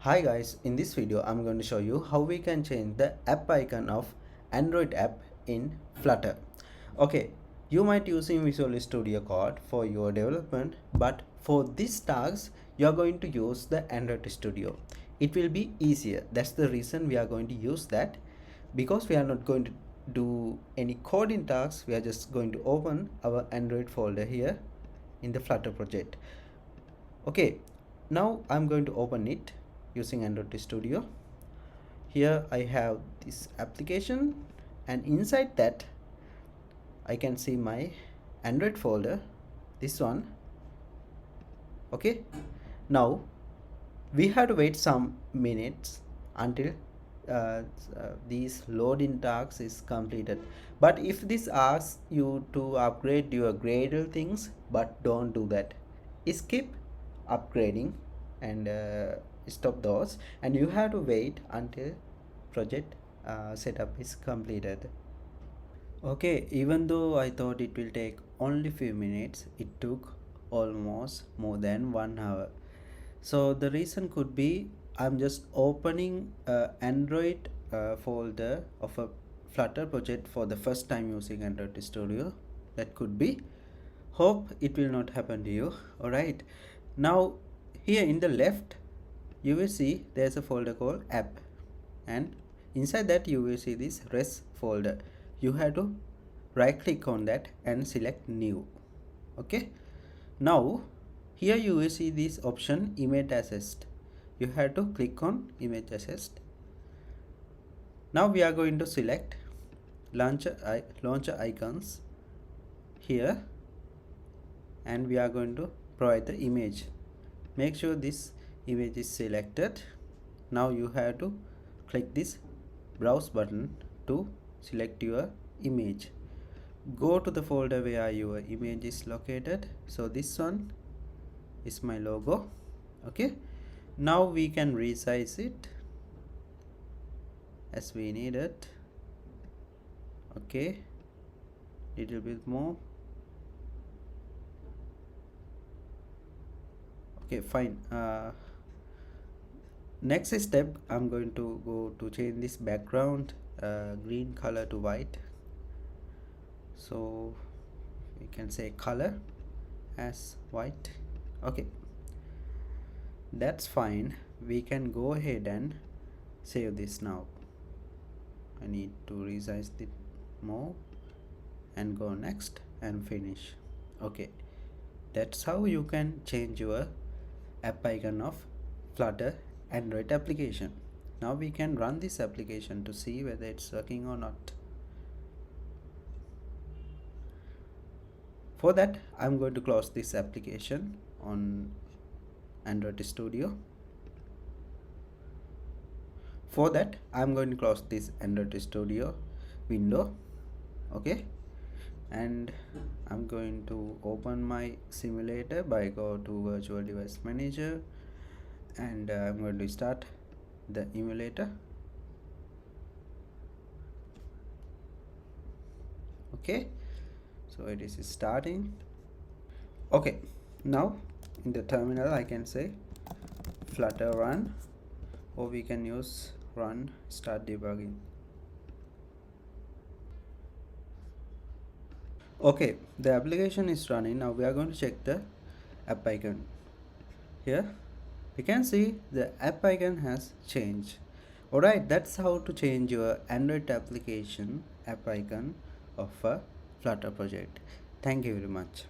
Hi guys, in this video I'm going to show you how we can change the app icon of Android app in Flutter. Okay, you might using Visual Studio Code for your development, but for this task you are going to use the Android Studio. It will be easier. That's the reason we are going to use that, because we are not going to do any coding tasks. We are just going to open our Android folder here in the Flutter project. Okay, now I'm going to open it using Android Studio. Here I have this application, and inside that I can see my Android folder, this one. Okay, now we have to wait some minutes until these loading tasks is completed. But if this asks you to upgrade your Gradle things, but don't do that. Skip upgrading and stop those, and you have to wait until project setup is completed. Okay, even though I thought it will take only few minutes, it took almost more than 1 hour. So the reason could be I'm just opening a Android folder of a Flutter project for the first time using Android Studio. That could be. Hope it will not happen to you. Alright, now here in the left you will see there's a folder called app, and inside that you will see this res folder. You have to right click on that and select new. Okay, now here you will see this option image assist. You have to click on image assist. Now we are going to select launcher icons here, and we are going to provide the image. Make sure this image is selected. Now you have to click this browse button to select your image. Go to the folder where your image is located. So this one is my logo. Okay, now we can resize it as we need it. Okay, little bit more. Okay, fine. Next step, I'm going to go to change this background green color to white. So we can say color as white. Okay, that's fine. We can go ahead and save this now. I need to resize it more and go next and finish. Okay, that's how you can change your app icon of Flutter Android application. Now we can run this application to see whether it's working or not. For that, I'm going to close this application on Android Studio. For that, I'm going to close this Android Studio window. Okay, and I'm going to open my simulator by go to Virtual Device Manager, and I'm going to start the emulator. Okay, so it is starting. Okay, now in the terminal I can say flutter run, or we can use run start debugging. Okay, the application is running. Now we are going to check the app icon. Here you can see the app icon has changed. Alright, that's how to change your Android application app icon of a Flutter project. Thank you very much.